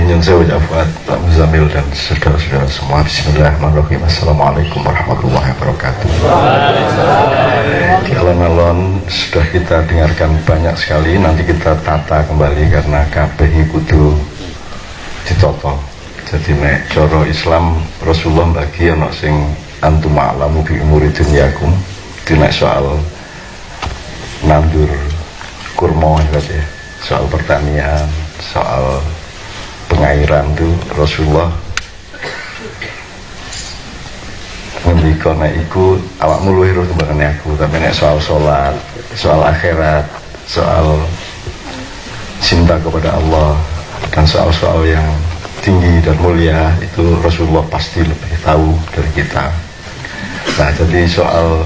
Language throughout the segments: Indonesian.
Nyun sewu Fuad, Pak Muzamil dan saudara-saudara semua. Bismillahirrahmanirrahim. Assalamualaikum warahmatullahi wabarakatuh. Di alon-alon sudah kita dengarkan banyak sekali. Nanti kita tata kembali karena kabeh kudu ditoto. Jadi nek coro Islam Rasulullah bagi ana sing antum a'lamu bi umuri dunyakum. Nek soal nandur kurma ya, soal pertanian, soal pengairan itu Rasulullah ngendika nek iku awakmu luwih timbangane aku, tapi nek soal salat, soal akhirat, soal cinta kepada Allah dan soal-soal yang tinggi dan mulia itu Rasulullah pasti lebih tahu dari kita. Nah, jadi soal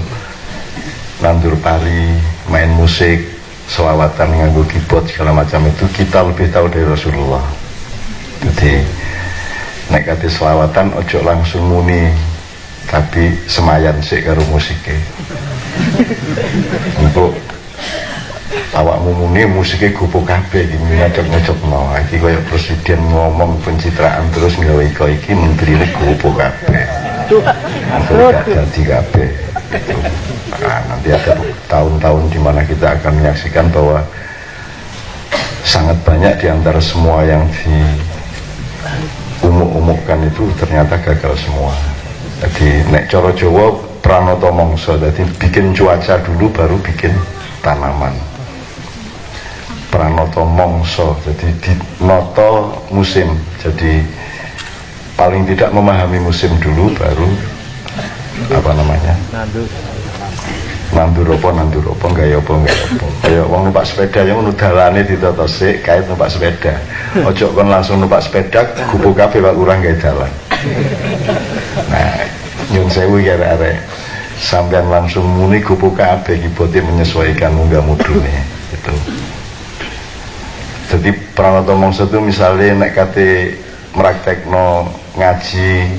nandur pari, main musik, selawatan nganggo keyboard segala macam itu kita lebih tahu dari Rasulullah. Jadi nek kate selawatan ojo langsung muni, tapi semayan sik karo musike. Untuk awakmu muni musike gopo kabeh iki ngajak-ngajakno. Iki kaya presiden ngomong pencitraan terus nggawe iki menterine gopo kabeh. Gak jadi kabeh. Nah, nanti ada tahun-tahun di mana kita akan menyaksikan bahwa sangat banyak di antara semua yang diumumkan itu ternyata gagal semua. Jadi nek cara Jawa pranoto mongso, jadi bikin cuaca dulu baru bikin tanaman. Pranoto mongso, jadi dinoto musim. Jadi paling tidak memahami musim dulu baru apa namanya? Nandur apa gaya apa kayak wong numpak sepeda yang ngono dalane ditata sik kait numpak sepeda. Ojo kon langsung numpak sepeda gupu kabeh Pak kurang gaya dalan. Nah, nyun sewu ya arek sampean langsung muni gupu kabeh iki bote menyesuaikan munggah mudune gitu. Jadi pranata mangsa itu misalnya nek kate meraktekno ngaji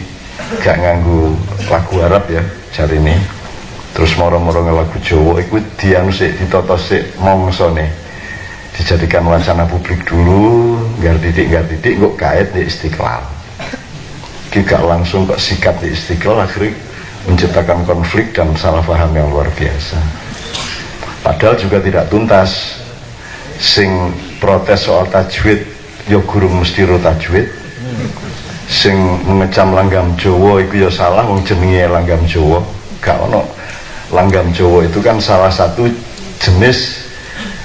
gak nganggo lagu Arab ya jarine, terus moro-moro lagu Jawa iku dianu sik ditata sik mongsone, dijadikan wacana publik dulu, gar didik kok kait di Istiqlal. Ki gak langsung kok sikat di Istiqlal, akhirnya menciptakan konflik dan salah paham yang luar biasa. Padahal juga tidak tuntas. Sing protes soal tajwid ya guru mesti ro tajwid. Sing mengecam langgam Jawa iku ya salah, wong jenenge langgam Jawa. Gak ono langgam Jawa itu kan salah satu jenis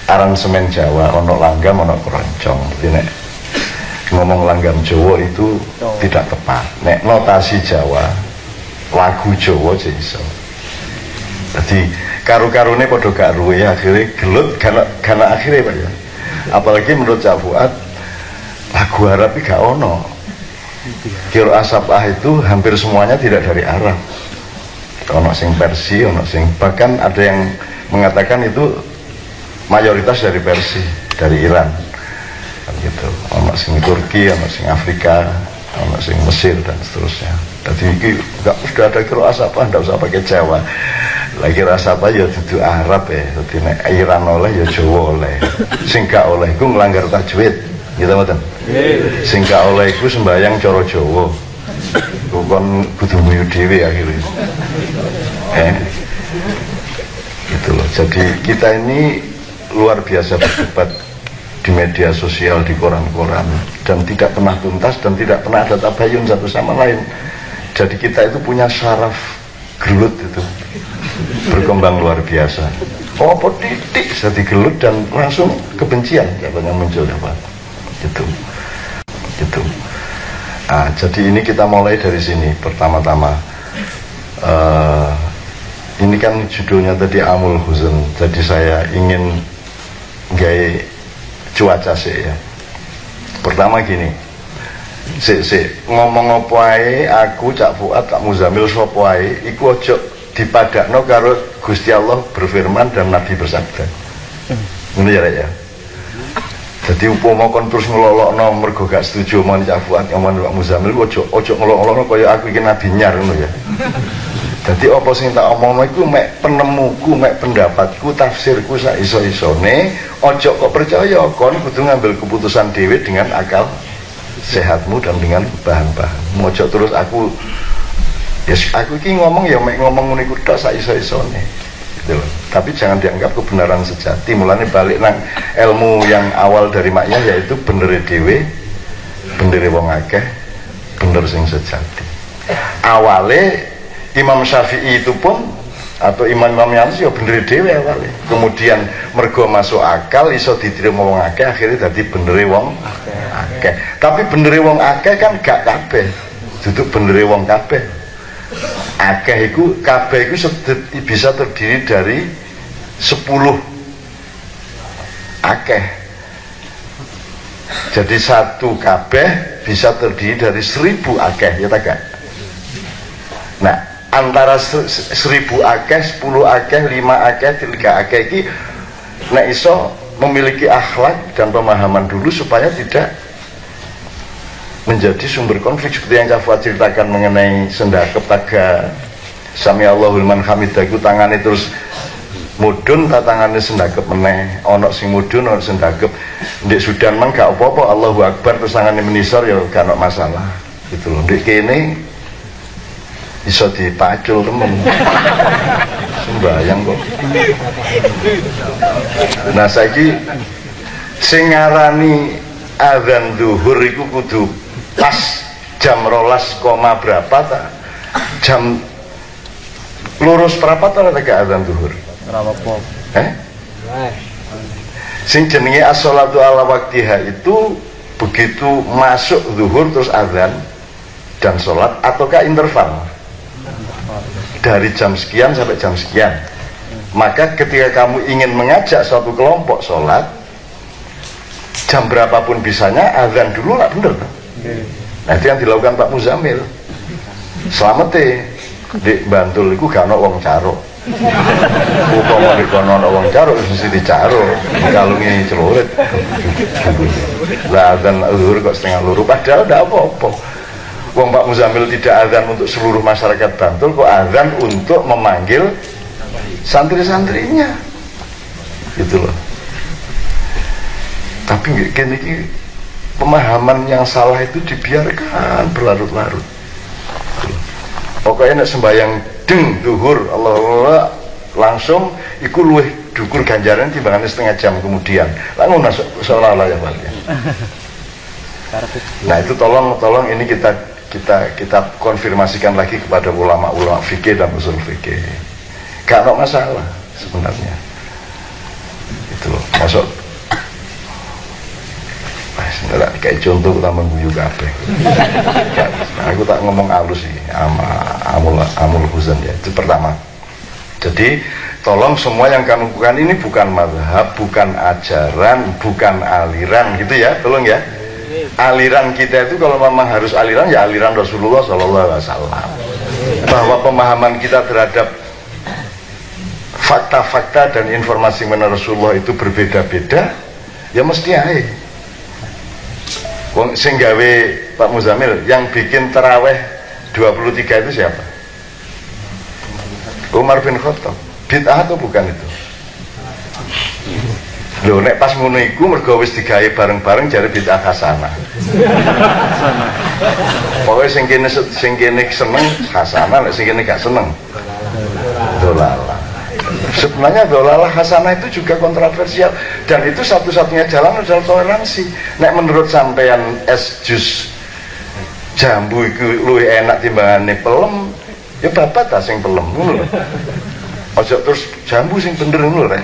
aransemen Jawa, ono langgam, ono keroncong. Jadi nek ngomong langgam Jawa itu tidak tepat. Nek notasi Jawa, lagu Jawa aja iso. Jadi karu-karune padha gak ruwe, akhirnya gelut karena akhirnya Pak ya. Apalagi menurut Cak Fuad lagu Arab iki gak ono. Qiraah Sab'ah itu hampir semuanya tidak dari Arab. Ono sing Persia, ono sing bahkan ada yang mengatakan itu mayoritas dari Persia, dari Iran. Kan gitu. Ono sing Turki, ono sing Afrika, ono sing Mesir dan seterusnya. Jadi ini sudah ada qiraah Sab'ah, enggak usah pakai Jawa. Lagi rasa apa ya dudu Arab ya. Jadi nek Iran oleh ya Jawa oleh. Sing gak oleh iku nglanggar tajwid. Gitu mboten? Nggih. Sing gak oleh iku sembayang cara Jawa. Kon kudu nguyu dhewe akhirnya. Gitu loh. Jadi kita ini luar biasa berdebat di media sosial, di koran-koran, dan tidak pernah tuntas dan tidak pernah ada tabayun satu sama lain. Jadi kita itu punya syaraf gelut itu berkembang luar biasa. Oh, apa titik jadi gelut dan langsung kebencian yang muncul ya Pak. Gitu. Nah, jadi ini kita mulai dari sini pertama-tama. Ini kan judulnya tadi Amul Huzn. Jadi saya ingin gaya cuaca sih ya. Pertama gini, ngomong apa ae aku Cak Fuad, Cak Muzamil sapa ae iku ojo dipadakno karo Gusti Allah berfirman dan Nabi bersabda. Ngono ya ya. Jadi upama kon terus ngelolokno mergo gak setuju omong Cak Fuad, omong Pak Muzamil ojo ngelolokno kaya aku iki nabi nyar ngono ya. Jadi apa sing tak omongno iku mek penemuku, mek pendapatku, tafsirku sak iso-isone, ojo kok percaya, kon kudu ngambil keputusan dhewe dengan akal sehatmu dan dengan bahan-bahan. Mojo terus aku iki ngomong ya mek ngomong ngene iku tok sak iso-isone. Gitu loh. Tapi jangan dianggap kebenaran sejati. Mulane balik nang ilmu yang awal dari maknya, yaitu benere dhewe, benere wong akeh, bener sing sejati. Awale Imam Syafi'i itu pun atau imam-imam yang ya benere dhewe awale. Kemudian mergo masuk akal iso diterima wong akeh, akhirnya dadi benere wong akeh. Tapi benere wong akeh kan gak kabeh. Duduk benere wong kabeh. Akeh iku kabeh iku bisa terdiri dari 10 akeh. Jadi satu kabeh bisa terdiri dari 1000 akeh, ya tak? Nah, antara 1000 akeh, 10 akeh, 5 akeh, 3 akeh iki nek iso memiliki akhlak dan pemahaman dulu supaya tidak menjadi sumber konflik seperti yang Kak Fuad ceritakan mengenai sendakep taga Sami Allahul Man Hamidah itu tangannya terus mudun, tangannya sendakep meneh, ono sing mudun, ono sendakep. Ndek Sudan mang gak apa-apa, Allahu Akbar terus tangannya menisor ya gak ono masalah gitu loh. Ndek kene iso dipacul temen sembayang kok. Nah saiki sing ngarani azan zuhur iku kudu pas jam 12, berapa ta? Jam lurus berapa ta lek azan zuhur? Berapa pop? Sing jenenge as-sholatu ala waktiha itu begitu masuk zuhur terus azan dan sholat, ataukah interval dari jam sekian sampai jam sekian. Maka ketika kamu ingin mengajak suatu kelompok sholat, jam berapapun bisanya azan dulu lah, bener. Nah itu yang dilakukan Pak Muzamil. Selamat di Bantul itu gak ada wong caro. Upama di kono ada wong caro, mesti dicaro, kalungi celurit. Lah azan zuhur kok setengah luru, padahal tidak apa-apa. Wong Pak Muzamil tidak azan untuk seluruh masyarakat Bantul, kok azan untuk memanggil santri-santrinya. Gitu loh. Tapi gini, pemahaman yang salah itu dibiarkan berlarut-larut. Pokoknya nek sembahyang deng zuhur Allah langsung iku luwih dukur ganjaran timbangannya setengah jam kemudian. Langsung masuk seolah-olah ya Pak. Nah itu tolong ini kita konfirmasikan lagi kepada ulama-ulama fikih dan usul fikih. Gak ada masalah sebenarnya. Itu loh, masuk nggak kayak contoh utama guyu kabeh. Aku tak ngomong halus sih amul huzan ya. Itu pertama. Jadi tolong semua yang kamu lakukan ini bukan mazhab, bukan ajaran, bukan aliran gitu ya. Tolong ya. Aliran kita itu kalau memang harus aliran ya aliran Rasulullah SAW. Bahwa pemahaman kita terhadap fakta-fakta dan informasi mengenai Rasulullah itu berbeda-beda, ya mesti aja. Sing gawe Pak Muzamil yang bikin taraweh 23 itu siapa? Umar bin Khattab. Bid'ah atau bukan itu? Loh nek pas ngono iku mergo wis digawe bareng-bareng jare bid'ah hasanah. Pokoke sing kene seneng hasanah, nek sing kene gak seneng dolalah. Sebenarnya dolalah hasanah itu juga kontroversial, dan itu satu-satunya jalan adalah toleransi. Nek menurut sampean es jus jambu itu luwih enak timbangane pelem, ya bapak ta sing pelem ngono lho. Ojo terus jambu sing bener ngono lho.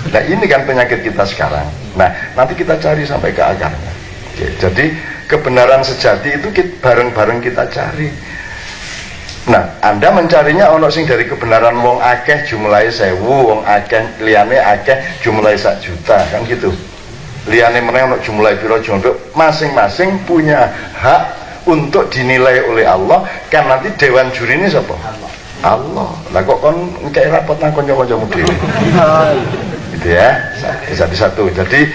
Nah ini kan penyakit kita sekarang. Nah nanti kita cari sampai ke akarnya. Oke, jadi kebenaran sejati itu bareng-bareng kita cari. Nah, Anda mencarinya ono sing dari kebenaran wong akeh jumlahe 1000, wong akeh liyane akeh jumlahe 1 juta, kan gitu. Liyane meneh ono jumlahe pira jumlah, masing-masing punya hak untuk dinilai oleh Allah, kan nanti dewan juri ini siapa? Allah. Lah kok kon ngekek rapot nang kanca-kancamu dhewe. Gitu ya. Satu-satu. Jadi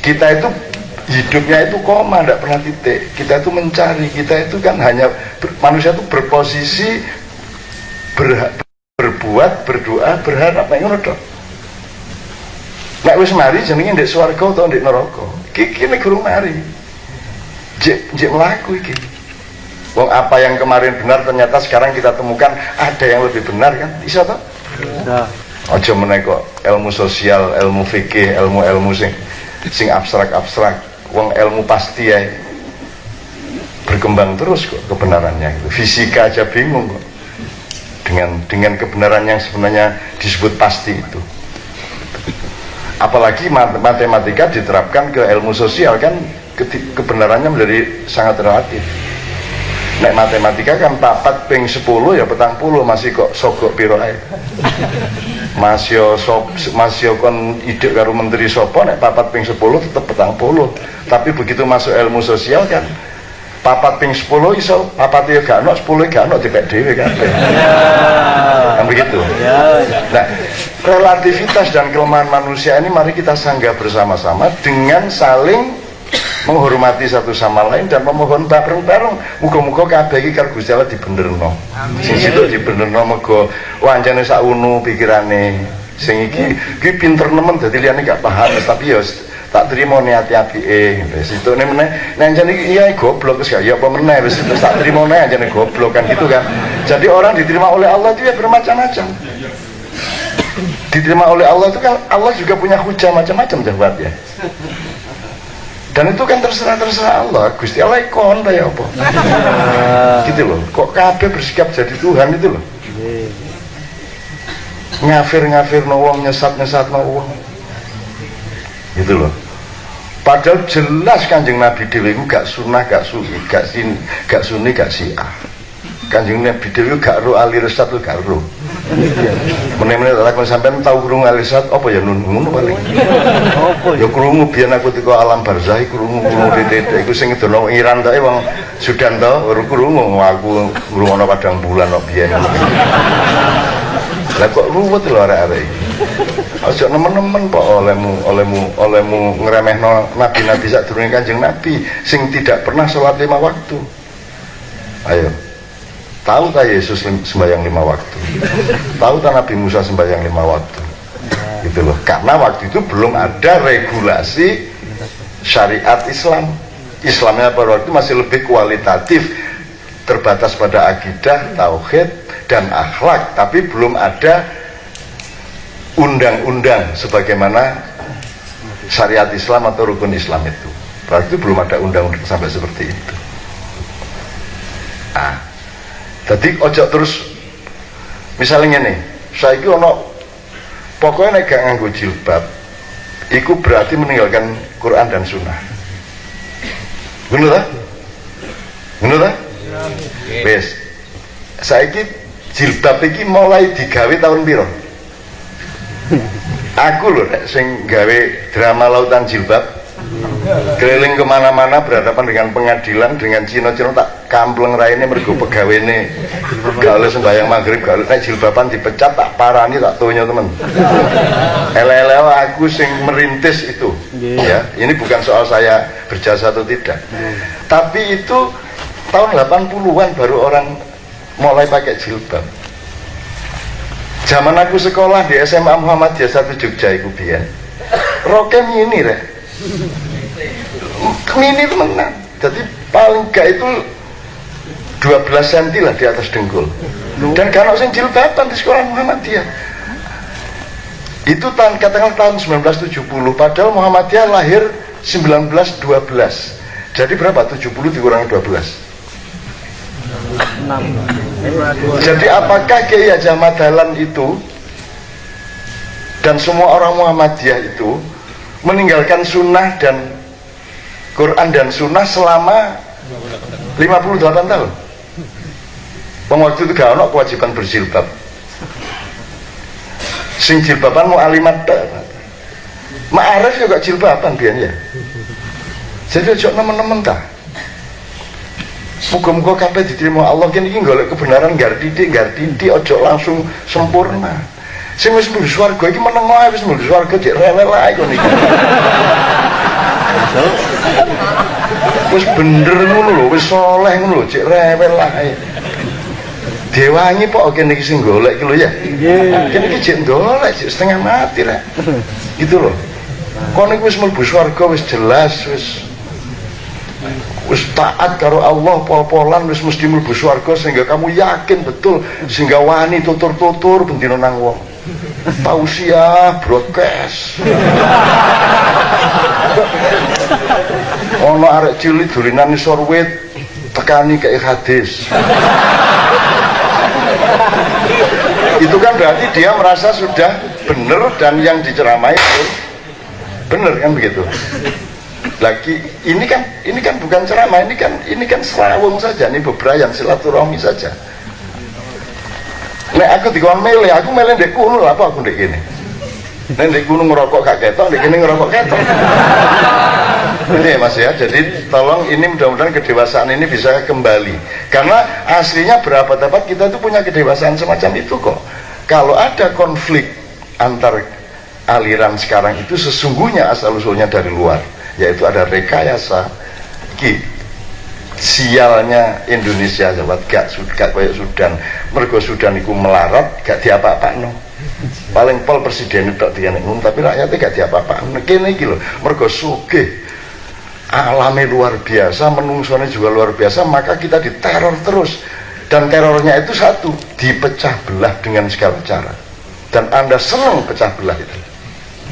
kita itu hidupnya itu koma, tidak pernah titik. Kita itu mencari, kita itu kan hanya manusia itu berposisi berbuat, berdoa, berharap. Nek ngono tok. Nek wis mari jenenge ndek swarga utawa ndek neraka. Iki nek gurung mari. jek melaku iki. Wong apa yang kemarin benar ternyata sekarang kita temukan ada yang lebih benar kan? Iso toh? Nah. Aja meneh kok ilmu sosial, ilmu fikih, ilmu sing abstrak-abstrak. Wong ilmu pasti ya berkembang terus kok kebenarannya itu. Fisika aja bingung kok. Dengan kebenaran yang sebenarnya disebut pasti itu. Apalagi matematika diterapkan ke ilmu sosial kan kebenarannya menjadi sangat relatif. Nek matematika kan 4 ping 10 ya 40 masih kok sogok piro ae. Masih kon ide karo menteri sapa nek 4 ping 10 tetep 40. Tapi begitu masuk ilmu sosial kan 4 ping 10 iso 4 ya gak ono 10 gak ono dipek dhewe kan. Kan begitu. Nah, relativitas dan kelemahan manusia ini mari kita sanggah bersama-sama dengan saling menghormati satu sama lain dan memohon bareng-bareng muga-muga kabeh iki karo Gusti Allah dibenerno. Sing situ dibenerno muga wancane sakunu pikirane. Sing iki pinter nemen dadi liyane gak paham tapi ya tak terima niati apike. Wis itune meneh nek jane iki iya goblok wis ya apa meneh wis tak terima meneh jane goblok kan gitu kan. Jadi orang diterima oleh Allah itu ya bermacam-macam. Diterima oleh Allah itu kan Allah juga punya hujah macam-macam jawab ya. Dan itu kan terserah Allah. Gusti Allah ikon ya apa? Gitu loh. Kok kabeh bersikap jadi Tuhan itu loh. Ngafir no wong, nyesat no wong. Gitu loh. Padahal jelas Kanjeng Nabi dhewe iku gak sunah, gak sunni, gak syiah. Kanjeng Nabi dhewe gak ro ahli resat gak ro. Meneh-meneh tak kon sampean tau krungu ahli resat apa ya ngono paling. Ya krungu biyen aku teko alam barzah krungu titik iku sing dono Iran tok wong Sudan to krungu aku ngrungokno padang bulan kok biyen. Lah kok ruwet lho arek-arek iki. Aja nemen-nemen kok olehmu ngremehno nabi-nabi sadurunge Kanjeng Nabi sing tidak pernah salat 5 waktu. Ayo. Tahu tak Yesus sembahyang 5 waktu? Tahu tak Nabi Musa sembahyang 5 waktu? Gitu loh. Karena waktu itu belum ada regulasi syariat Islam. Islamnya pada waktu itu masih lebih kualitatif, terbatas pada akidah, tauhid, dan akhlak, tapi belum ada undang-undang sebagaimana syariat Islam atau rukun Islam itu. Berarti belum ada undang-undang sampai seperti itu. Jadi ojo terus misalnya nih, saiki ono pokoknya nek gak nganggo jilbab, iku berarti meninggalkan Quran dan Sunnah. Ngono ta? Ngono ta? Wes. Saiki jilbab iki mulai digawe tahun piro? Aku lho nek sing gawe drama lautan jilbab. Keliling kemana-mana berhadapan dengan pengadilan dengan Cina-Cina tak kampleng raine mergo pegawene gak oleh sembahyang maghrib gak oleh jilbaban dipecat tak parani tak tonyo temen. Ele-ele aku sing merintis itu ya ini bukan soal saya berjasa atau tidak tapi itu tahun 80-an baru orang mulai pakai jilbab. Zaman aku sekolah di SMA Muhammadiyah 1 Jogja iku biyen roke mini rek mini temenan jadi paling gak itu 12 cm lah di atas dengkul dan kalau sing jilbaban di sekolah Muhammadiyah itu katakan tahun 1970 padahal Muhammadiyah lahir 1912 jadi berapa 70 dikurangi 12 jadi apakah Kiai Haji Ahmad Dahlan itu dan semua orang Muhammadiyah itu meninggalkan sunnah dan Quran dan sunnah selama 58 tahun. Waktu itu gak ada kewajiban berjilbab. Sing jilbaban mau alimat Ma'arif juga jilbaban biyen ya. Jadi ojo nemen-nemen ta. Muga-muga kabeh diterima Allah kene iki golek kebenaran gar titik ojo langsung sempurna. Sing wis mlebu swarga iki meneng wae wis mlebu swarga cek rewel ae kon iki. Wis bener ngono lho, wis saleh ngono lho, cek rewel ae. Dewangi kok kene iki sing golek iki lho ya. Nggih. Kene iki cek ndolek, cek setengah mati rek. Gitu lho. Kon iki wis mlebu swarga wis jelas wis wis taat karo Allah pol-polan wis mesti mlebu swarga sehingga kamu yakin betul sehingga wani tutur-tutur bendina nang wong tausiah broadcast ono arek cilik dolinan isor wit tekani kayak hadis itu kan berarti dia merasa sudah benar dan yang diceramai itu benar kan begitu. Lagi ini kan bukan ceramah, ini kan serawung saja, ini bebrayan silaturahmi saja. Nek aku dikon mele, aku mele ndek kuno apa aku ndek kene. Nek ndek kuno ngerokok gak ketok, ndek kene ngerokok ketok. Ini Mas ya, jadi tolong ini mudah-mudahan kedewasaan ini bisa kembali. Karena aslinya berabad-abad kita itu punya kedewasaan semacam itu kok. Kalau ada konflik antar aliran sekarang itu sesungguhnya asal-usulnya dari luar, yaitu ada rekayasa sialnya Indonesia sahabat gak kayak Sudan. Mergo Sudan itu melarat gak diapa-apakno. Paling pol presiden itu tidak ngomong, tapi rakyatnya gak diapa-apakno. Kene iki lho, mergo sugih alamnya luar biasa, menungsone juga luar biasa, maka kita diteror terus. Dan terornya itu satu, dipecah belah dengan segala cara. Dan Anda senang pecah belah itu.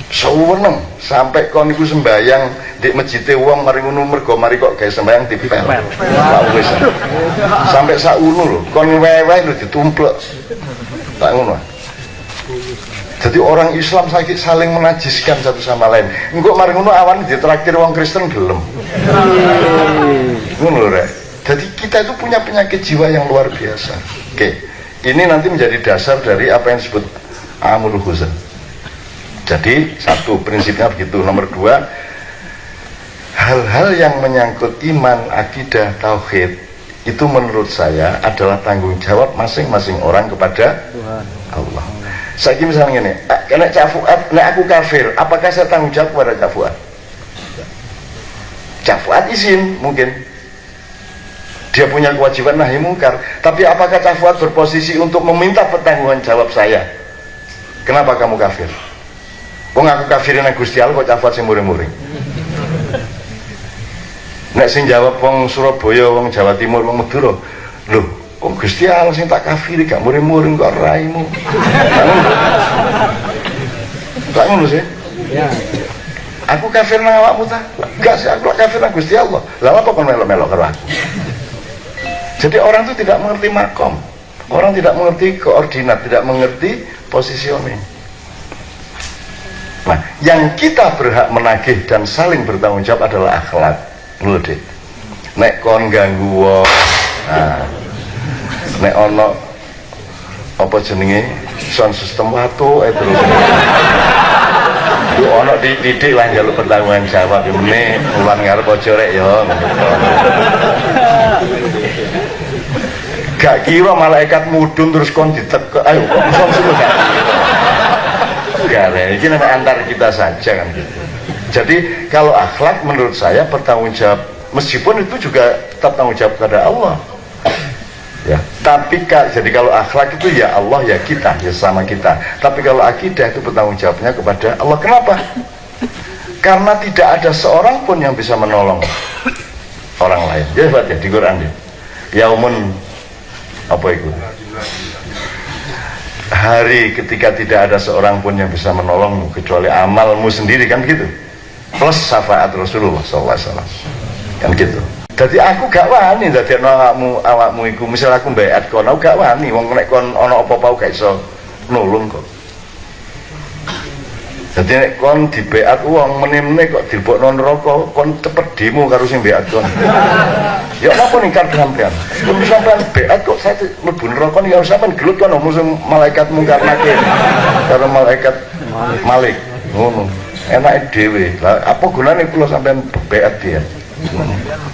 Seneng sampai kon iku sembayang di masjid wong mari ngono mergo mari kok gawe sembayang dipel. Wis. Sampai sauno lho, kon wewe lho ditumplek. Tak ngono. Jadi orang Islam saling menajiskan satu sama lain. Engko mari ngono awan ditraktir wong Kristen gelem. Ngono lho rek. Jadi kita itu punya penyakit jiwa yang luar biasa. Oke. Ini nanti menjadi dasar dari apa yang disebut amul huzn. Jadi satu prinsipnya begitu. Nomor dua, hal-hal yang menyangkut iman, akidah, tauhid itu menurut saya adalah tanggung jawab masing-masing orang kepada Tuhan Allah. Saya misalnya ini, nek Cak Fuad, nek aku kafir, apakah saya tanggung jawab kepada Cak Fuad? Cak Fuad izin mungkin. Dia punya kewajiban nahi mungkar, tapi apakah Cak Fuad berposisi untuk meminta pertanggungjawaban jawab saya? Kenapa kamu kafir? Wong aku kafirin nang Gusti Allah kok Cak Fuad sing muring-muring. Nek sing jawab wong Surabaya, wong Jawa Timur, wong Madura, lho, wong Gusti Allah sing tak kafiri gak muring-muring kok raimu. Tak ngono sih? Ya. Aku kafir nang awakmu ta? Enggak sih, aku kafir nang Gusti Allah. Lah apa kon melok-melok karo aku? Jadi orang itu tidak mengerti makom, orang tidak mengerti koordinat, tidak mengerti positioning. Nah, yang kita berhak menagih dan saling bertanggung jawab adalah akhlak. Lho Dik, nek kon ganggu wong, nah, nek ono apa jenenge sound system watu terus ono didik lah njaluk pertanggungan jawab ini ulang ngarep aja rek ya. Gak kira malaikat mudun terus kon ditek ayo kok iso sih gak. Gak ada, ini antar kita saja kan gitu. Jadi kalau akhlak menurut saya bertanggung jawab, meskipun itu juga tetap tanggung jawab kepada Allah. Ya, tapi jadi kalau akhlak itu ya Allah ya kita, ya sama kita. Tapi kalau akidah itu bertanggung jawabnya kepada Allah. Kenapa? Karena tidak ada seorang pun yang bisa menolong orang lain. Jadi ya di Quran ya. Yaumun apa itu? Hari ketika tidak ada seorang pun yang bisa menolongmu kecuali amalmu sendiri, kan gitu. Plus syafaat Rasulullah SAW, kan gitu. Jadi aku gak wani dadi awakmu iku, misal aku mbeat kono gak wani, wong nek kon ana apa-apa gak iso nulung kok. Jadi nek kon dibeat wong meneh-meneh kok dilebokno neraka, kon cepet demo karo sing beat kon. Ya apa ningkar sampean? Kon sampean beat kok saya mlebu neraka ya sampean gelut kon musuh malaikat mungkar nakir karo malaikat Malik. Ngono. Enake dhewe. Lah apa gunane kula sampean beat dia?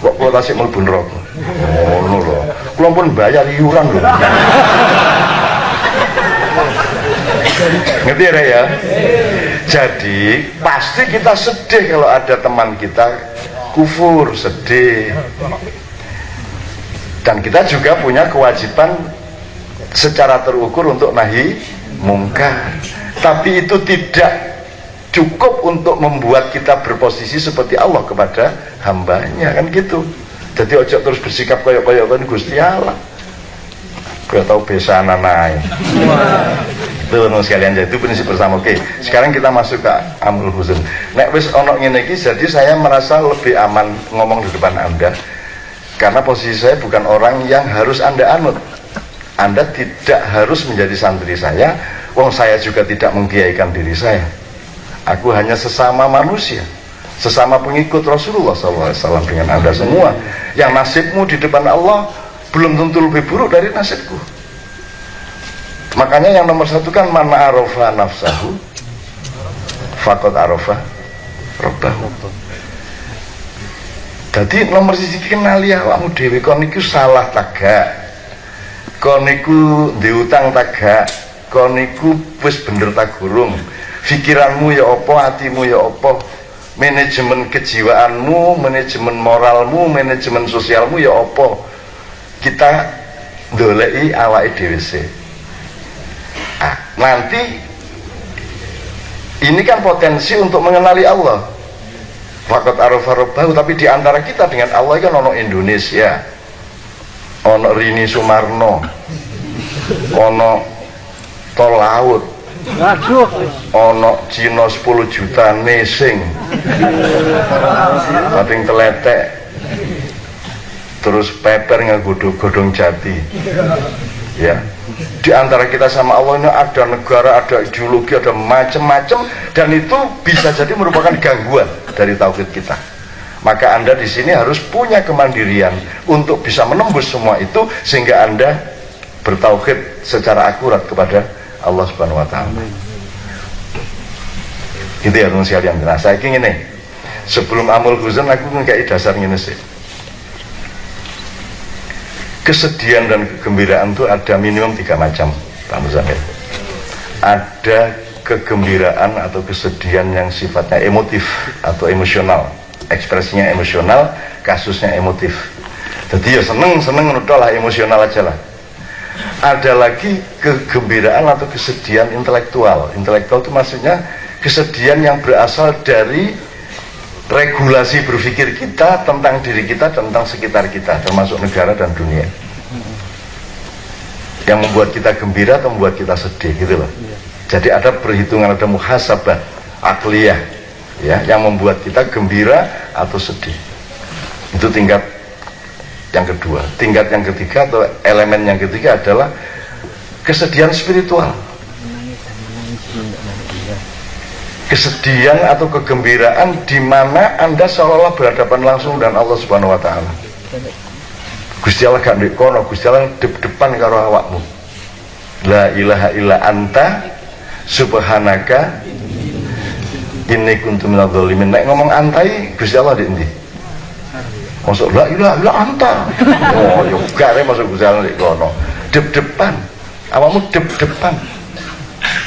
Kok kula tasik mlebu neraka. Ngono lho. Kula pun bayar iuran lho. Ngerti ya? Jadi pasti kita sedih kalau ada teman kita kufur, sedih. Dan kita juga punya kewajiban secara terukur untuk nahi mungkar. Tapi itu tidak cukup untuk membuat kita berposisi seperti Allah kepada hambanya, kan gitu. Jadi ojo terus bersikap koyok-koyok kan Gusti Allah. Kau tahu besanan naik. Itu sekalian, jadi itu prinsip bersama. Oke, sekarang kita masuk ke Amrul Huzn. Nek wis ono ngene iki, jadi saya merasa lebih aman ngomong di depan Anda. Karena posisi saya bukan orang yang harus Anda anut. Anda tidak harus menjadi santri saya. Wong saya juga tidak mengkiaikan diri saya. Aku hanya sesama manusia, sesama pengikut Rasulullah SAW dengan Anda semua. Yang nasibmu di depan Allah belum tentu lebih buruk dari nasibku. Makanya yang nomor satu kan man arafa nafsahu faqad arafa rabbahu. Jadi nomor siji kenali awakmu dhewe, kon niku salah tagak, kon niku diutang tagak, kon niku wis bener ta gurung, pikiranmu ya apa, hatimu ya apa, manajemen kejiwaanmu, manajemen moralmu, manajemen sosialmu ya apa. Kita ndoleki awake dhewe sik. Nanti ini kan potensi untuk mengenali Allah. Faqad arafa rabbahu, tapi di antara kita dengan Allah kan ono Indonesia, ono Rini Sumarno, ono tol laut, ono Cina 10 juta nesing, pating teletek, terus peper godhong jati. Ya, di antara kita sama Allah ini ada negara, ada ideologi, ada macam-macam, dan itu bisa jadi merupakan gangguan dari tauhid kita. Maka Anda di sini harus punya kemandirian untuk bisa menembus semua itu, sehingga Anda bertauhid secara akurat kepada Allah Subhanahu Wa Taala. Itu ya teman sekalian. Nah, saya ingin ini sebelum Amrul Huzn aku ngekei dasar ngene sih. Kesedihan dan kegembiraan itu ada minimum 3 macam, Pak Muzamil. Ada kegembiraan atau kesedihan yang sifatnya emotif atau emosional, ekspresinya emosional, kasusnya emotif. Jadi ya seneng lah, emosional aja lah. Ada lagi kegembiraan atau kesedihan intelektual. Intelektual itu maksudnya kesedihan yang berasal dari regulasi berpikir kita tentang diri kita, tentang sekitar kita, termasuk negara dan dunia, yang membuat kita gembira atau membuat kita sedih gitu loh. Jadi ada perhitungan, ada muhasabah akliyah ya, yang membuat kita gembira atau sedih. Itu tingkat yang kedua. Tingkat yang ketiga atau elemen yang ketiga adalah kesedihan spiritual. Kesedihan atau kegembiraan di mana Anda seolah-olah berhadapan langsung dengan Allah Subhanahu Wa Taala. Gusti Allah gak ndek kono, Gusti Allah depan karo awakmu. La ilaha illa anta subhanaka inni kuntu minadz dzalimin. Nek ngomong antai Gusti Allah ndek endi? Masuk la ilaha illa anta. Oh, yo gak masuk Gusti Allah ndek kono. Depan. Awakmu depan.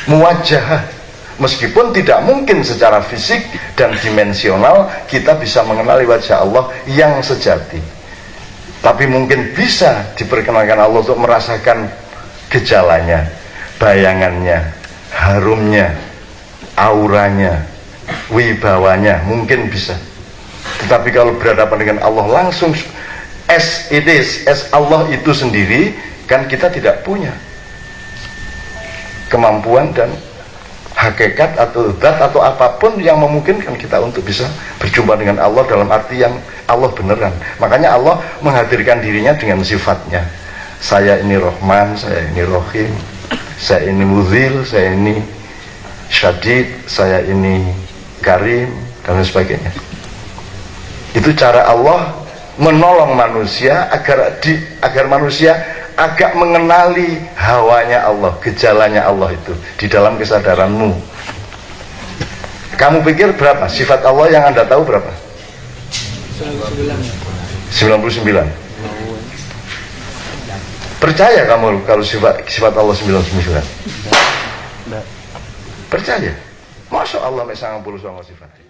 Muwajahah. Meskipun tidak mungkin secara fisik dan dimensional kita bisa mengenali wajah Allah yang sejati, tapi mungkin bisa diperkenalkan Allah untuk merasakan gejalanya, bayangannya, harumnya, auranya, wibawanya, mungkin bisa. Tetapi kalau berhadapan dengan Allah langsung as it is, as Allah itu sendiri, kan kita tidak punya kemampuan dan hakikat atau zat atau apapun yang memungkinkan kita untuk bisa berjumpa dengan Allah dalam arti yang Allah beneran. Makanya Allah menghadirkan dirinya dengan sifatnya. Saya ini Rahman, saya ini Rahim, saya ini Muzil, saya ini Syadid, saya ini Karim, dan sebagainya. Itu cara Allah menolong manusia agar manusia agak mengenali hawanya Allah, gejalanya Allah itu di dalam kesadaranmu. Kamu pikir berapa sifat Allah yang Anda tahu berapa? 99. Percaya kamu kalau sifat Allah 99? Percaya? Masya Allah, 90 sifat.